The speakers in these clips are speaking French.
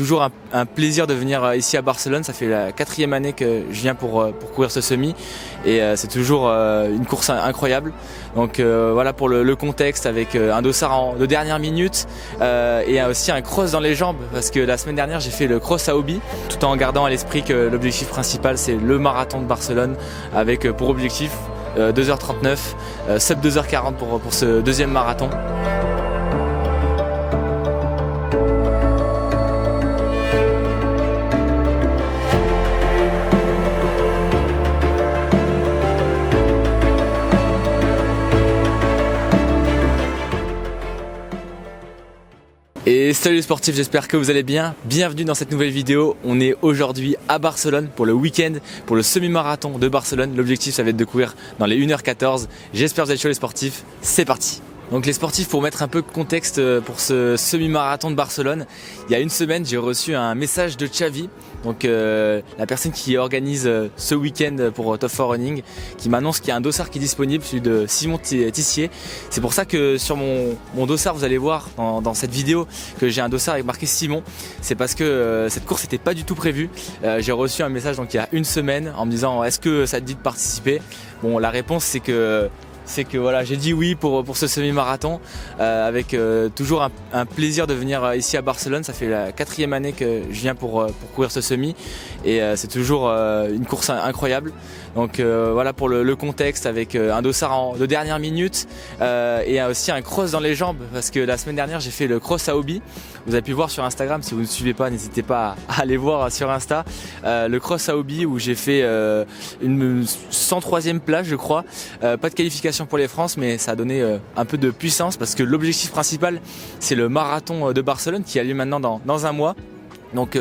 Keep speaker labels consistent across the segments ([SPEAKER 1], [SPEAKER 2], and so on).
[SPEAKER 1] toujours un plaisir de venir ici à Barcelone. Ça fait la 4e année que je viens pour courir ce semi et c'est toujours une course incroyable. Donc voilà pour le contexte, avec un dossard de dernière minute et aussi un cross dans les jambes, parce que la semaine dernière j'ai fait le cross à Hobby, tout en gardant à l'esprit que l'objectif principal c'est le marathon de Barcelone, avec pour objectif 2h39, sub 2h40 pour ce deuxième marathon. Et salut les sportifs, j'espère que vous allez bien. Bienvenue dans cette nouvelle vidéo. On est aujourd'hui à Barcelone pour le week-end, pour le semi-marathon de Barcelone. L'objectif ça va être de courir dans les 1h14. J'espère que vous êtes chauds les sportifs. C'est parti. Donc les sportifs, pour mettre un peu de contexte pour ce semi-marathon de Barcelone, il y a une semaine j'ai reçu un message de Xavi, donc la personne qui organise ce week-end pour Top 4 Running, qui m'annonce qu'il y a un dossard qui est disponible, celui de Simon Tissier. C'est pour ça que sur mon dossard, vous allez voir dans cette vidéo que j'ai un dossard avec marqué Simon. C'est parce que cette course n'était pas du tout prévue. J'ai reçu un message donc il y a une semaine en me disant est-ce que ça te dit de participer. Bon, la réponse c'est que voilà, j'ai dit oui pour ce semi-marathon, avec toujours un plaisir de venir ici à Barcelone. Ça fait la 4e année que je viens pour courir ce semi et c'est toujours une course incroyable. Donc voilà pour le contexte, avec un dossard de dernière minute et aussi un cross dans les jambes, parce que la semaine dernière j'ai fait le cross à Hobby. Vous avez pu voir sur Instagram, si vous ne suivez pas, n'hésitez pas à aller voir sur Insta le cross à Hobby, où j'ai fait une 103e place je crois. Pas de qualification pour les France, mais ça a donné un peu de puissance, parce que l'objectif principal c'est le marathon de Barcelone qui a lieu maintenant dans un mois. Donc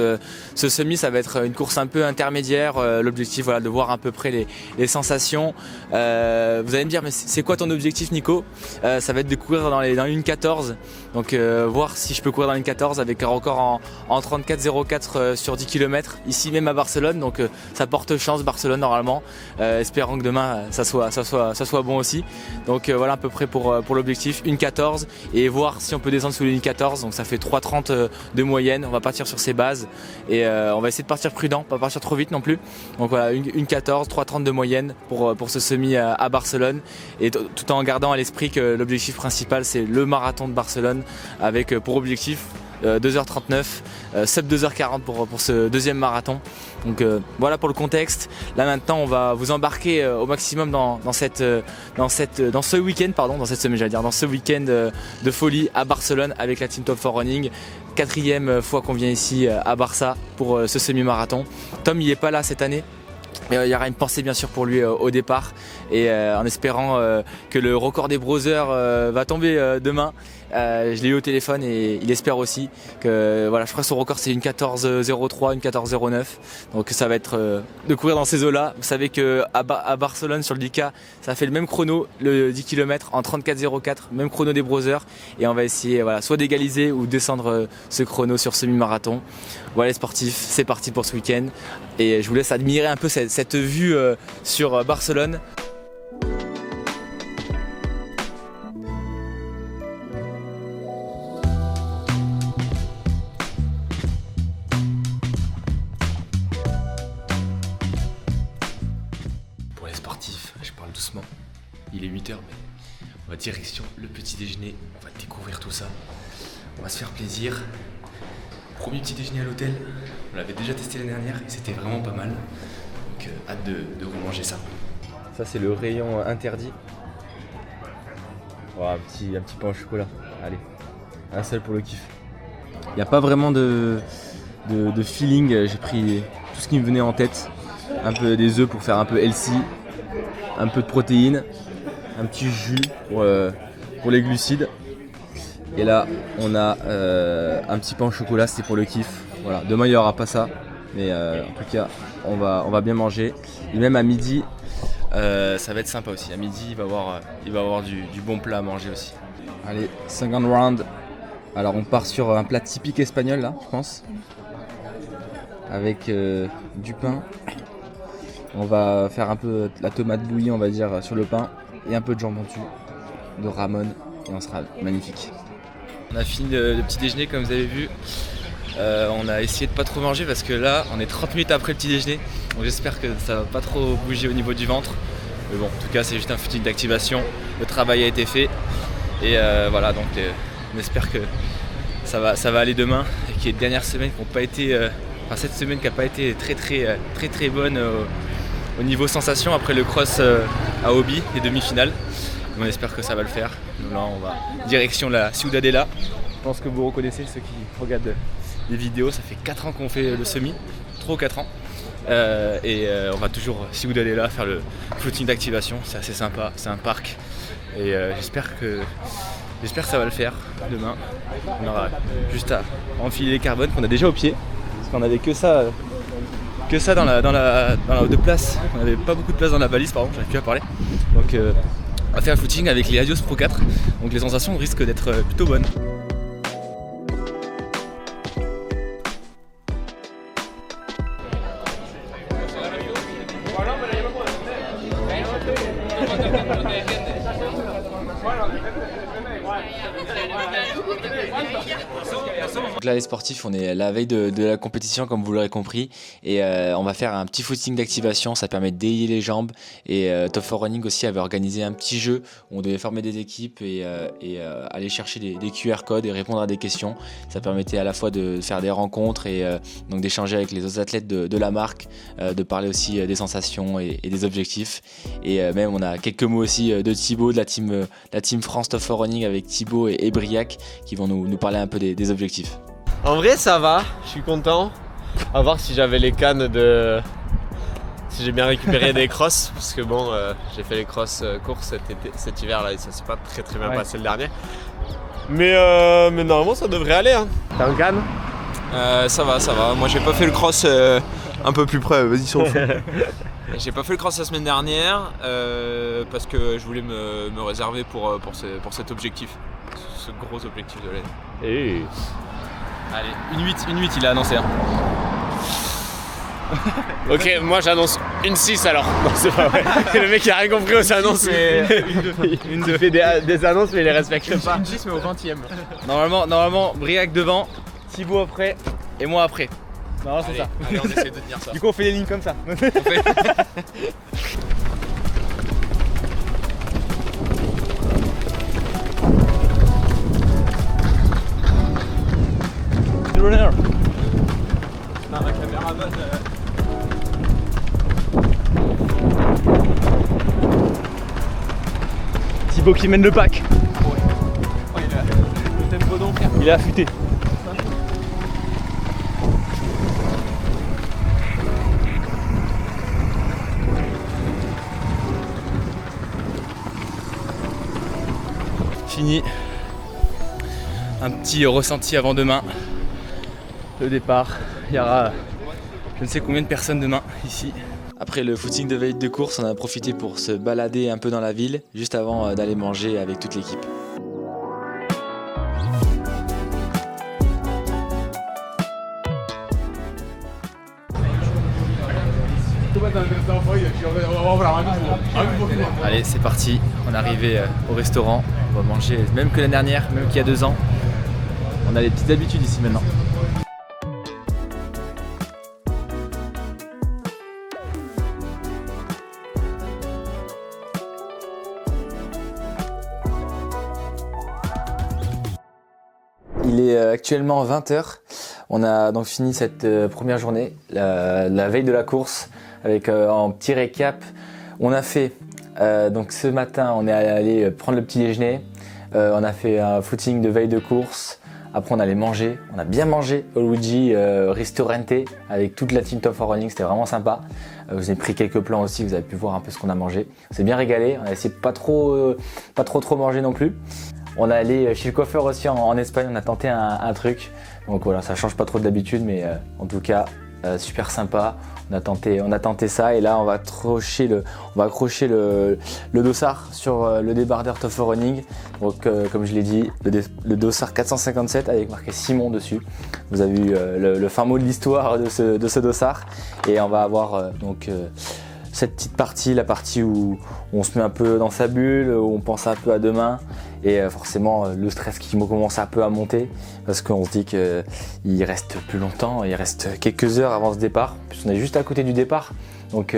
[SPEAKER 1] ce semi ça va être une course un peu intermédiaire, l'objectif voilà, de voir à peu près les sensations. Vous allez me dire mais c'est quoi ton objectif Nico? Ça va être de courir dans une 14, donc voir si je peux courir dans une 14 avec un record en 34,04 sur 10 km ici même à Barcelone, donc ça porte chance Barcelone normalement, espérant que demain ça soit bon aussi. Donc voilà à peu près pour l'objectif, une 14, et voir si on peut descendre sous les 14, donc ça fait 3,30 de moyenne. On va partir sur ces bases et on va essayer de partir prudent, pas partir trop vite non plus. Donc voilà, une 14, 3,30 de moyenne pour ce semi à Barcelone, et tout en gardant à l'esprit que l'objectif principal c'est le marathon de Barcelone, avec pour objectif 2h39, sub 2h40 pour ce deuxième marathon. Donc voilà pour le contexte. Là maintenant on va vous embarquer au maximum dans ce week-end, dans cette semaine j'allais dire, dans ce week-end de folie à Barcelone avec la team Top 4 Running. 4e fois qu'on vient ici à Barça pour ce semi-marathon. Tom il est pas là cette année, mais il y aura une pensée bien sûr pour lui au départ, et en espérant que le record des browsers va tomber demain. Je l'ai eu au téléphone et il espère aussi que voilà, je crois que son record c'est une 14,03, une 14,09, donc ça va être de courir dans ces eaux là. Vous savez que à Barcelone sur le 10K ça fait le même chrono, le 10 km en 34,04, même chrono des browsers, et on va essayer voilà, soit d'égaliser ou descendre ce chrono sur semi-marathon. Voilà les sportifs, c'est parti pour ce week-end, et je vous laisse admirer un peu cette vue sur Barcelone. Pour les sportifs, je parle doucement, il est 8h, mais on va direction le petit déjeuner, on va découvrir tout ça, on va se faire plaisir. Premier petit déjeuner à l'hôtel, on l'avait déjà testé l'année dernière et c'était vraiment pas mal, donc hâte de remanger ça. Ça c'est le rayon interdit. Oh, un petit pain au chocolat, allez, un seul pour le kiff. Il n'y a pas vraiment de feeling, j'ai pris tout ce qui me venait en tête. Un peu des œufs pour faire un peu healthy, un peu de protéines, un petit jus pour les glucides. Et là on a un petit pain au chocolat, c'est pour le kiff. Voilà. Demain il n'y aura pas ça, mais en tout cas on va bien manger. Et même à midi ça va être sympa aussi. À midi il va y avoir du bon plat à manger aussi. Allez, 50 rounds. Alors on part sur un plat typique espagnol là, je pense, avec du pain. On va faire un peu la tomate bouillie, on va dire, sur le pain, et un peu de jambon dessus, de Ramon, et on sera magnifique. On a fini le petit déjeuner comme vous avez vu. On a essayé de pas trop manger parce que là on est 30 minutes après le petit déjeuner, donc j'espère que ça va pas trop bouger au niveau du ventre. Mais bon, en tout cas c'est juste un footing d'activation, le travail a été fait et voilà, donc on espère que ça va aller demain et qu'il y ait une dernière semaine qui n'a pas été, cette semaine qui n'a pas été très bonne au niveau sensation après le cross à Obi, les demi-finales. On espère que ça va le faire. Donc là on va direction la Ciudadela. Je pense que vous reconnaissez ceux qui regardent les vidéos, ça fait 4 ans qu'on fait le semi, 3 ou 4 ans. On va toujours Ciudadela faire le footing d'activation, c'est assez sympa, c'est un parc. Et j'espère que ça va le faire demain. On aura juste à enfiler les carbones qu'on a déjà au pied, parce qu'on avait que ça dans la de place. On n'avait pas beaucoup de place dans la valise, pardon, j'arrive plus à parler. Donc on va faire un footing avec les Adios Pro 4, donc les sensations risquent d'être plutôt bonnes. Donc là les sportifs, on est à la veille de la compétition comme vous l'aurez compris et on va faire un petit footing d'activation, ça permet de délier les jambes et Top 4 Running aussi avait organisé un petit jeu où on devait former des équipes et aller chercher des QR codes et répondre à des questions. Ça permettait à la fois de faire des rencontres et donc d'échanger avec les autres athlètes de la marque, de parler aussi des sensations et des objectifs et même on a quelques mots aussi de Thibaut de la team France Top 4 Running avec Thibaut et Briac qui vont nous parler un peu des objectifs.
[SPEAKER 2] En vrai ça va, je suis content. À voir si j'avais les cannes si j'ai bien récupéré des crosses, parce que bon, j'ai fait les crosses courses cet hiver là et ça s'est pas très bien passé le dernier. Mais normalement ça devrait aller. Hein. T'as un canne
[SPEAKER 3] Ça va. Moi j'ai pas fait le cross un peu plus près, vas-y sur le fond. J'ai pas fait le cross la semaine dernière parce que je voulais me réserver pour cet objectif, ce gros objectif de l'année.
[SPEAKER 1] Allez, une 8 il a annoncé. Hein.
[SPEAKER 2] Ok, moi j'annonce une 6 alors. Non, c'est pas vrai. Le mec il a rien compris aux annonces. Il fait des annonces mais il les respecte pas.
[SPEAKER 1] Une 10 mais au 20ème. Normalement, Briac devant, Thibaut après et moi après. Non, c'est ça.
[SPEAKER 3] Allez, on essaie de tenir ça.
[SPEAKER 1] Du coup, on fait les lignes comme ça. Runner.
[SPEAKER 3] Non, la caméraman.
[SPEAKER 1] Thibaut qui mène le pack.
[SPEAKER 3] Ouais. Le tempo donc.
[SPEAKER 1] Il est affûté. Fini. Un petit ressenti avant demain. Le départ. Il y aura je ne sais combien de personnes demain ici. Après le footing de veille de course, on a profité pour se balader un peu dans la ville, juste avant d'aller manger avec toute l'équipe. Allez, c'est parti, on est arrivé au restaurant, on va manger même que l'année dernière, même qu'il y a 2 ans. On a les petites habitudes ici maintenant. Il est actuellement 20h. On a donc fini cette première journée, la veille de la course, avec en petit récap. On a fait, donc ce matin, on est allé prendre le petit déjeuner. On a fait un footing de veille de course. Après, on allait manger. On a bien mangé au Luigi Ristorante avec toute la team Top 4 Running. C'était vraiment sympa. Vous avez pris quelques plans aussi. Vous avez pu voir un peu ce qu'on a mangé. On s'est bien régalé. On a essayé de pas trop manger non plus. On est allé chez le coiffeur aussi en Espagne, on a tenté un truc. Donc voilà, ça change pas trop d'habitude, mais en tout cas, super sympa. On a tenté ça et là on va accrocher le dossard sur le débardeur Top 4 Running. Donc comme je l'ai dit, le dossard 457 avec marqué Simon dessus. Vous avez eu le fin mot de l'histoire de ce dossard et on va avoir cette petite partie, la partie où on se met un peu dans sa bulle, où on pense un peu à demain et forcément le stress qui commence un peu à monter parce qu'on se dit qu'il reste plus longtemps, il reste quelques heures avant ce départ. En plus, on est juste à côté du départ, donc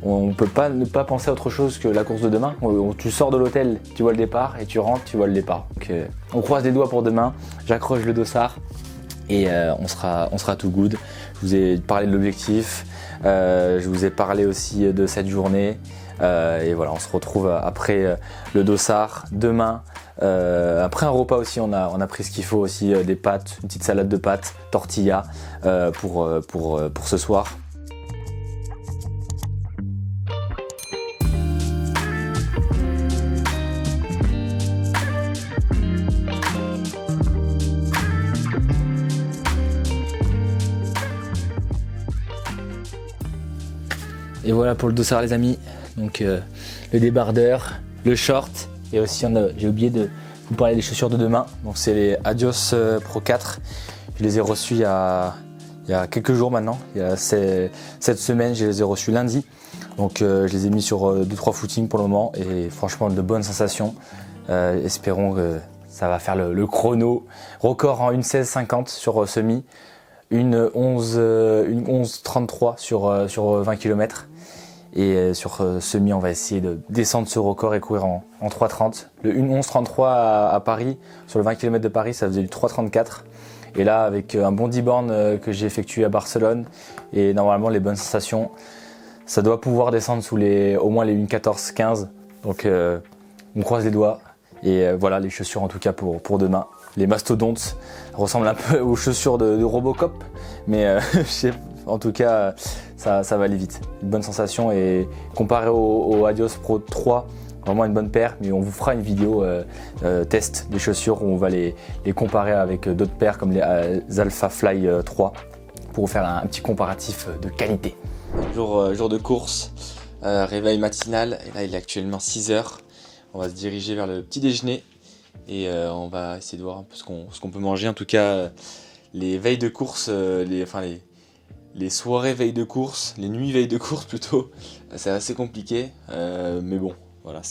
[SPEAKER 1] on ne peut pas ne pas penser à autre chose que la course de demain. Tu sors de l'hôtel, tu vois le départ et tu rentres, tu vois le départ. Donc, on croise les doigts pour demain, j'accroche le dossard et on sera tout good. Je vous ai parlé de l'objectif, je vous ai parlé aussi de cette journée et voilà, on se retrouve après le dossard demain. Après un repas aussi, on a pris ce qu'il faut aussi, des pâtes, une petite salade de pâtes, tortilla pour ce soir. Et voilà pour le dossard les amis, donc le débardeur, le short et aussi j'ai oublié de vous parler des chaussures de demain, donc c'est les Adios Pro 4, je les ai reçus il y a quelques jours maintenant, cette semaine je les ai reçus lundi, donc je les ai mis sur 2-3 footings pour le moment et franchement de bonnes sensations, espérons que ça va faire le chrono, record en 1:16:50 sur semi, une 11:33 sur 20 km. Et sur semi, on va essayer de descendre ce record et courir en 3:30. Le 11:33 à Paris, sur le 20 km de Paris, ça faisait du 3:34. Et là, avec un bon 10 bornes que j'ai effectué à Barcelone, et normalement les bonnes sensations, ça doit pouvoir descendre sous au moins les 1:14:15. Donc on croise les doigts. Et voilà les chaussures en tout cas pour demain. Les mastodontes ressemblent un peu aux chaussures de Robocop, mais en tout cas ça va aller vite. Une bonne sensation et comparé au Adios Pro 3, vraiment une bonne paire, mais on vous fera une vidéo test des chaussures où on va les comparer avec d'autres paires comme les Alpha Fly 3 pour vous faire un petit comparatif de qualité. Jour de course, réveil matinal, et là il est actuellement 6h. On va se diriger vers le petit déjeuner et on va essayer de voir un peu ce qu'on peut manger. En tout cas, les veilles de course, les soirées veilles de course, les nuits veilles de course plutôt, c'est assez compliqué. Mais bon, voilà,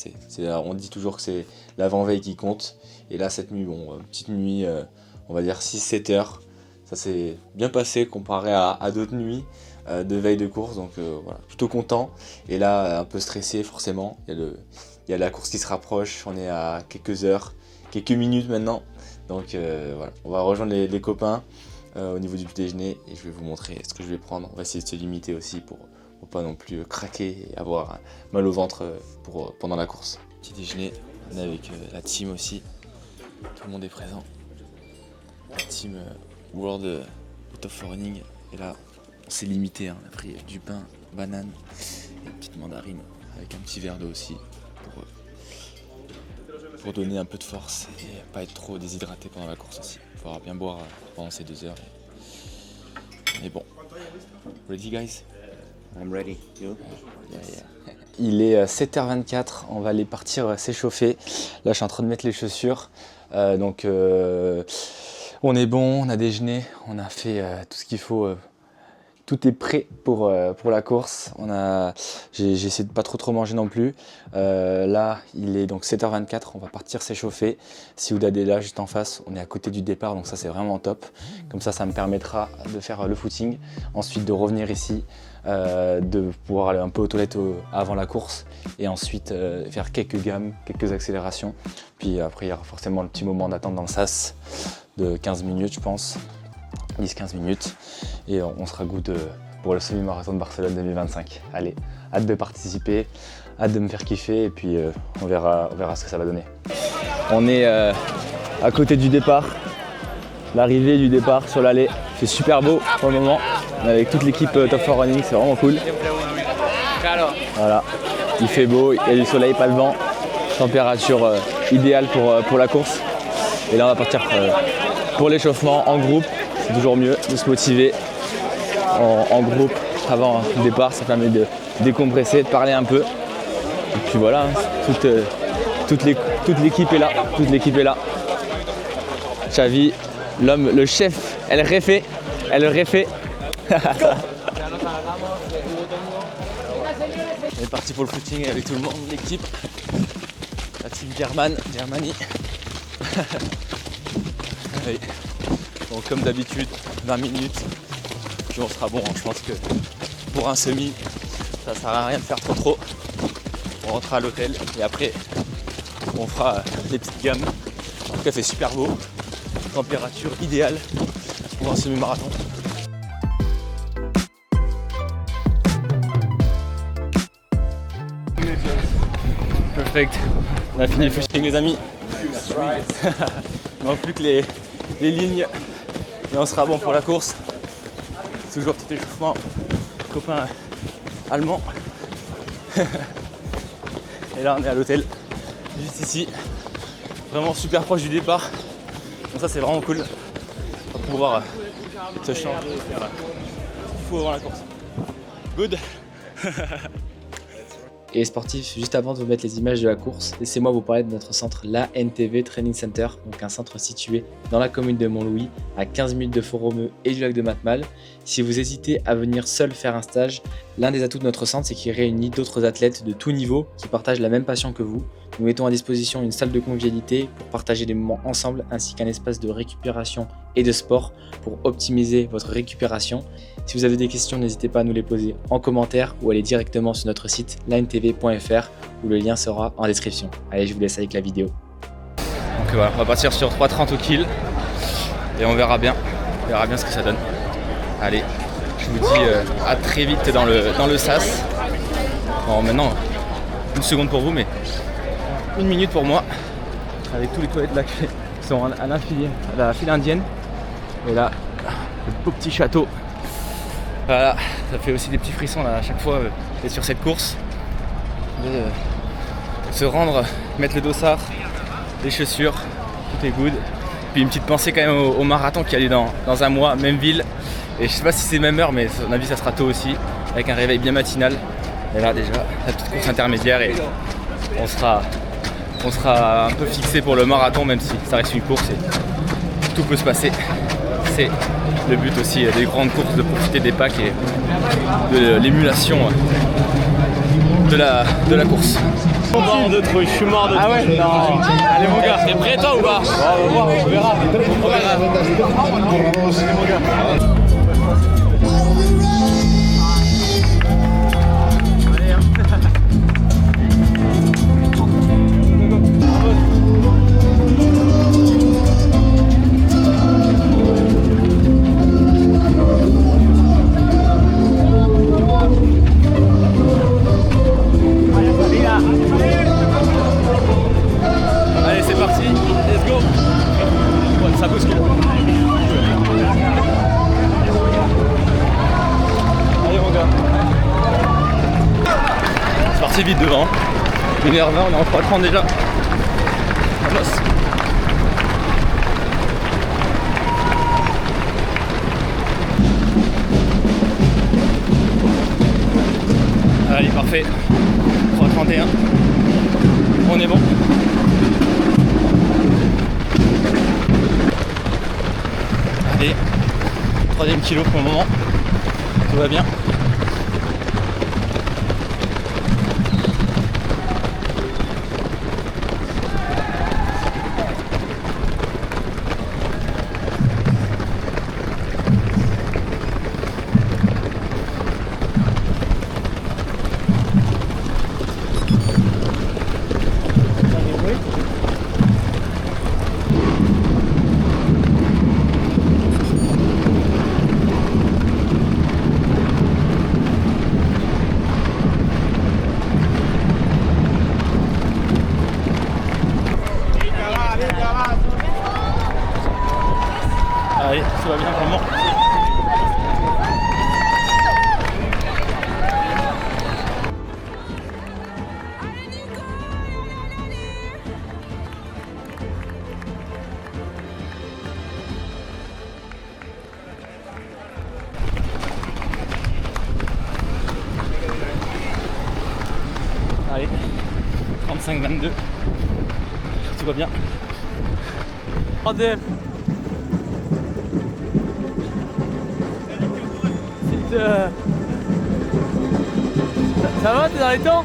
[SPEAKER 1] on dit toujours que c'est l'avant-veille qui compte. Et là, cette nuit, petite nuit, on va dire 6-7 heures. Ça s'est bien passé comparé à d'autres nuits de veille de course. Donc voilà, plutôt content. Et là, un peu stressé forcément. Il y a la course qui se rapproche, on est à quelques heures, quelques minutes maintenant. Donc voilà, on va rejoindre les copains au niveau du petit déjeuner et je vais vous montrer ce que je vais prendre. On va essayer de se limiter aussi pour pas non plus craquer et avoir mal au ventre pendant la course. Petit déjeuner, on est avec la team aussi, tout le monde est présent. La team World of Running et là on s'est limité, on a pris du pain, banane et une petite mandarine avec un petit verre d'eau aussi. Pour donner un peu de force et pas être trop déshydraté pendant la course aussi. Il faudra bien boire pendant ces 2 heures. Mais bon. Ready guys?
[SPEAKER 4] I'm ready. You?
[SPEAKER 1] Yeah. Il est 7h24, on va aller partir s'échauffer. Là je suis en train de mettre les chaussures. Donc on est bon, on a déjeuné, on a fait tout ce qu'il faut. Tout est prêt pour la course. J'ai essayé de pas trop manger non plus. Là, il est donc 7h24, on va partir s'échauffer. Ciudad est là, juste en face, on est à côté du départ, donc ça c'est vraiment top. Comme ça me permettra de faire le footing. Ensuite de revenir ici, de pouvoir aller un peu aux toilettes avant la course. Et ensuite faire quelques gammes, quelques accélérations. Puis après, il y aura forcément le petit moment d'attente dans le sas de 15 minutes, je pense. 10-15 minutes et on sera good pour le semi-marathon de Barcelone 2025. Allez, hâte de participer, hâte de me faire kiffer et puis on verra ce que ça va donner. On est à côté du départ, l'arrivée du départ sur l'allée. Il fait super beau pour le moment. On est avec toute l'équipe Top 4 Running, c'est vraiment cool. Voilà, il fait beau, il y a du soleil, pas de vent. Température idéale pour la course. Et là on va partir pour l'échauffement en groupe. C'est toujours mieux de se motiver en groupe avant le départ, ça permet de décompresser, de parler un peu. Et puis voilà, toute l'équipe est là, Xavi, l'homme, le chef, el jefe. On est parti pour le footing avec tout le monde, l'équipe. La team Germany. Allez. Bon, comme d'habitude, 20 minutes. Puis on sera bon. Je pense que pour un semi, ça sert à rien de faire trop. On rentrera à l'hôtel et après on fera des petites gammes. En tout cas, il fait super beau. Température idéale pour un semi-marathon. Perfect. On a fini le footing les amis. Il manque plus que les lignes et on sera bon pour la course. Toujours petit échauffement. Copain allemand. Et là on est à l'hôtel, juste ici. Vraiment super proche du départ. Donc ça c'est vraiment cool. On va pouvoir se changer et faire fou avant la course. Good. Et sportif, juste avant de vous mettre les images de la course, laissez-moi vous parler de notre centre l'ANTV Training Center, donc un centre situé dans la commune de Montlouis, à 15 minutes de Font-Romeu et du lac de Matmal. Si vous hésitez à venir seul faire un stage, l'un des atouts de notre centre, c'est qu'il réunit d'autres athlètes de tout niveau qui partagent la même passion que vous. Nous mettons à disposition une salle de convivialité pour partager des moments ensemble, ainsi qu'un espace de récupération et de sport pour optimiser votre récupération. Si vous avez des questions, n'hésitez pas à nous les poser en commentaire ou aller directement sur notre site lantv.fr où le lien sera en description. Allez, je vous laisse avec la vidéo. Donc voilà, on va partir sur 3,30 au kill et on verra bien ce que ça donne. Allez, je vous dis à très vite dans le sas. Bon, maintenant, une seconde pour vous, mais une minute pour moi, avec tous les toilettes là qui sont à la file indienne. Et là, le beau petit château. Voilà, ça fait aussi des petits frissons là à chaque fois d'être sur cette course. De se rendre, mettre le dossard, les chaussures, tout est good. Puis une petite pensée quand même au marathon qui a lieu dans un mois, même ville. Et je sais pas si c'est même heure, mais à mon avis ça sera tôt aussi, avec un réveil bien matinal. Et là déjà, la petite course intermédiaire et on sera un peu fixé pour le marathon, même si ça reste une course et tout peut se passer. C'est le but aussi des grandes courses, de profiter des packs et de l'émulation de la course.
[SPEAKER 2] Je suis mort de trucs, je suis mort de trucs.
[SPEAKER 1] Ah ouais, non. Allez mon gars, t'es prêt toi ou pas? On va voir, on verra. Allez, c'est parti, let's go. Ouais, ça bouscule. Allez mon gars. C'est parti vite devant. 1h20, on est en 3h30 déjà. Vamos. Allez, parfait. 3h31. On est bon. Allez, 3e kilo pour le moment. Tout va bien. Allez, tout va bien vraiment. Allez, 35-22. Tout va bien. Troisième. Ça va, t'es dans les temps?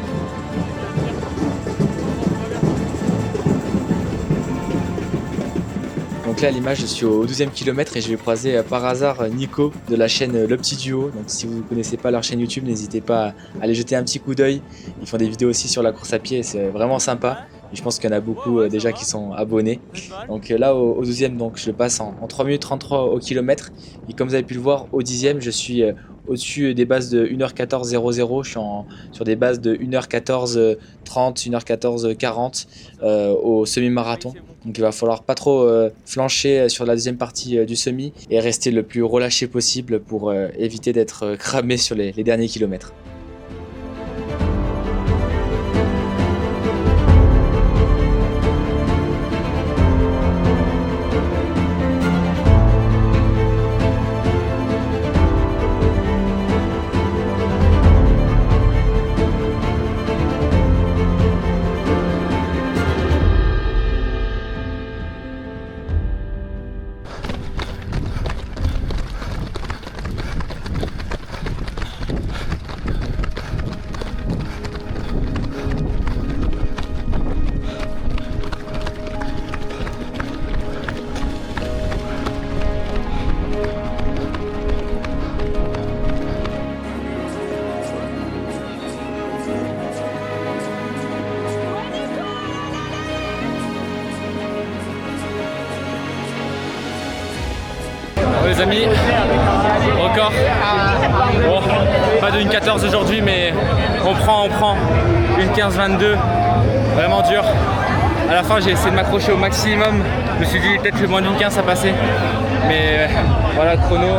[SPEAKER 1] Donc là à l'image je suis au 12e kilomètre et je vais croiser par hasard Nico de la chaîne Le Petit Duo. Donc si vous ne connaissez pas leur chaîne YouTube, n'hésitez pas à aller jeter un petit coup d'œil. Ils font des vidéos aussi sur la course à pied et c'est vraiment sympa. Et je pense qu'il y en a beaucoup déjà qui sont abonnés. Donc là au 12e donc, je le passe en 3 minutes 33 au kilomètre. Et comme vous avez pu le voir au 10e je suis au-dessus des bases de 1h14.00, je suis sur des bases de 1h14.30, 1h14.40 au semi-marathon. Donc il va falloir pas trop flancher sur la deuxième partie du semi et rester le plus relâché possible pour éviter d'être cramé sur les derniers kilomètres. Les amis, record. Bon, pas de 1.14 aujourd'hui, mais on prend 1.15.22. Vraiment dur. À la fin, j'ai essayé de m'accrocher au maximum. Je me suis dit peut-être que moins d'1.15 ça passait. Mais voilà, chrono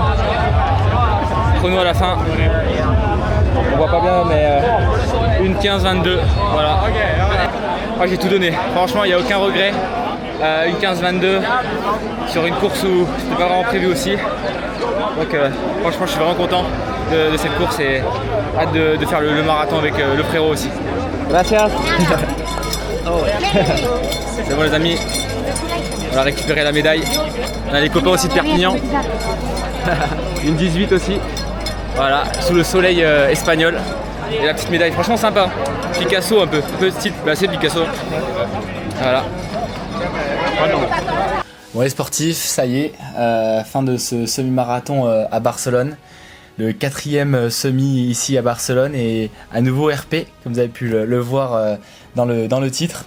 [SPEAKER 1] à la fin. On voit pas bien, mais 1.15.22. Voilà. Oh, j'ai tout donné. Franchement, il n'y a aucun regret. 1.15.22 sur une course où c'était pas vraiment prévu aussi. Donc franchement je suis vraiment content de cette course et hâte de faire le marathon avec le frérot aussi. Gracias. C'est bon les amis, on a récupéré la médaille. On a les copains aussi de Perpignan. Une 18 aussi. Voilà, sous le soleil espagnol. Et la petite médaille, franchement sympa. Picasso un peu style, bah c'est Picasso. Voilà. Bon les sportifs, ça y est, fin de ce semi-marathon à Barcelone. Le 4e semi ici à Barcelone et à nouveau RP, comme vous avez pu le voir dans le titre.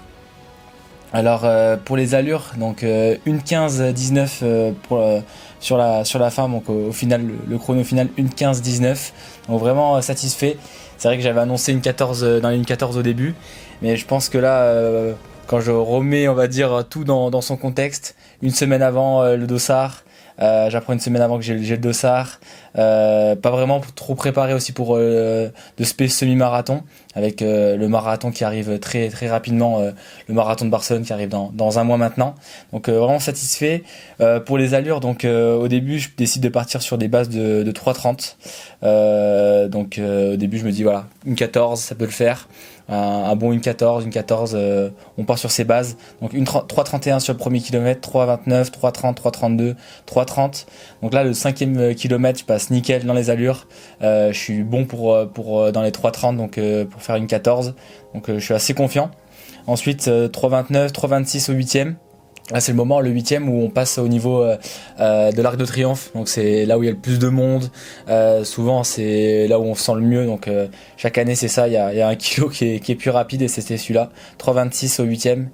[SPEAKER 1] Alors pour les allures, donc 1.15.19 sur la fin, donc au final le chrono final 1.15.19. Donc vraiment satisfait. C'est vrai que j'avais annoncé une 14 dans les 1.14 au début, mais je pense que là quand je remets on va dire tout dans son contexte, une semaine avant le dossard, j'apprends une semaine avant que j'ai le dossard, pas vraiment trop préparé aussi pour de ce semi-marathon, avec le marathon qui arrive très très rapidement, le marathon de Barcelone qui arrive dans un mois maintenant, donc vraiment satisfait. Pour les allures, donc au début je décide de partir sur des bases de 3.30, donc au début je me dis voilà, une 14 ça peut le faire. Un bon 1.14, on part sur ses bases. Donc 3.31 sur le premier kilomètre, 3.29, 3.30, 3.32, 3.30. Donc là le 5e kilomètre je passe nickel dans les allures. Je suis bon pour dans les 3.30 donc pour faire une 14. Donc je suis assez confiant. Ensuite 3.29, 3.26 au 8e. Là c'est le moment, le 8e, où on passe au niveau de l'Arc de Triomphe, donc c'est là où il y a le plus de monde, souvent c'est là où on se sent le mieux, donc chaque année c'est ça, il y a un kilo qui est plus rapide et c'était celui-là, 3.26 au 8e.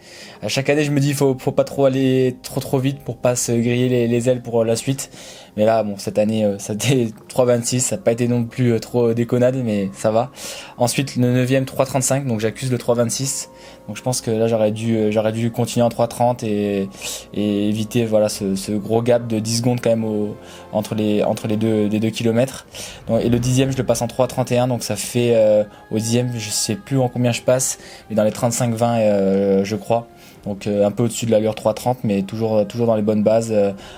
[SPEAKER 1] Chaque année je me dis faut pas trop aller trop vite pour pas se griller les ailes pour la suite, mais là bon cette année ça était 3.26, ça n'a pas été non plus trop déconnade, mais ça va. Ensuite le 9e 3.35, donc j'accuse le 3.26, donc je pense que là j'aurais dû continuer en 3.30 et éviter voilà ce gros gap de 10 secondes quand même entre les deux kilomètres. Donc, et le 10e je le passe en 3.31, donc ça fait au 10e je sais plus en combien je passe, mais dans les 35-20 je crois. Donc un peu au-dessus de l'allure 3.30, mais toujours dans les bonnes bases,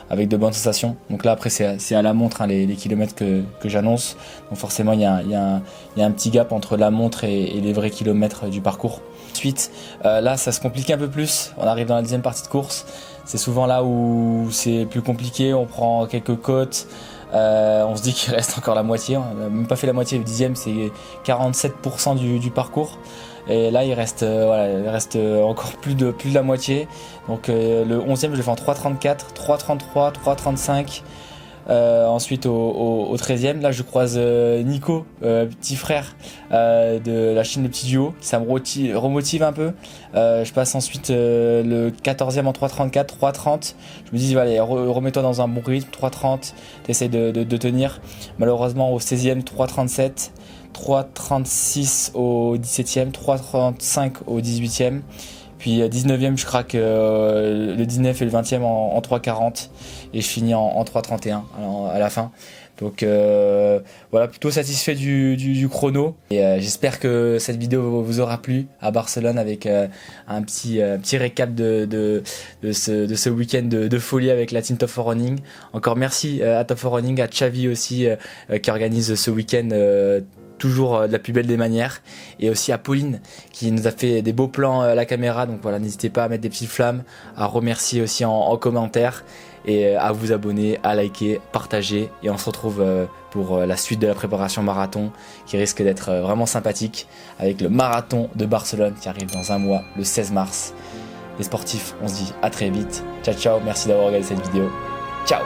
[SPEAKER 1] avec de bonnes sensations. Donc là après c'est à la montre hein, les kilomètres que j'annonce. Donc forcément il y a un petit gap entre la montre et les vrais kilomètres du parcours. Ensuite là ça se complique un peu plus, on arrive dans la deuxième partie de course. C'est souvent là où c'est plus compliqué, on prend quelques côtes. On se dit qu'il reste encore la moitié, on n'a même pas fait la moitié, le 10e c'est 47% du parcours. Et là il reste encore plus de la moitié. Donc le 11e je le fais en 3.34, 3.33, 3.35. Ensuite au 13e, là je croise Nico, petit frère de la chaîne de petits duos, ça me remotive un peu. Je passe ensuite le 14e en 3.34, 3.30. Je me dis allez, remets-toi dans un bon rythme, 3.30, t'essayes de tenir. Malheureusement au 16e 3.37, 3.36 au 17e, 3.35 au 18e. Puis 19e je craque le 19 et le 20e en 3.40 et je finis en 3.31 à la fin. Donc voilà, plutôt satisfait du chrono. Et j'espère que cette vidéo vous aura plu à Barcelone avec un petit récap de ce week-end de folie avec la team Top 4 Running. Encore merci à Top 4 Running, à Xavi aussi qui organise ce week-end toujours de la plus belle des manières, et aussi à Pauline qui nous a fait des beaux plans à la caméra. Donc voilà, n'hésitez pas à mettre des petites flammes, à remercier aussi en commentaire et à vous abonner, à liker, partager, et on se retrouve pour la suite de la préparation marathon qui risque d'être vraiment sympathique avec le marathon de Barcelone qui arrive dans un mois, le 16 mars. Les sportifs, on se dit à très vite. Ciao ciao, merci d'avoir regardé cette vidéo. Ciao.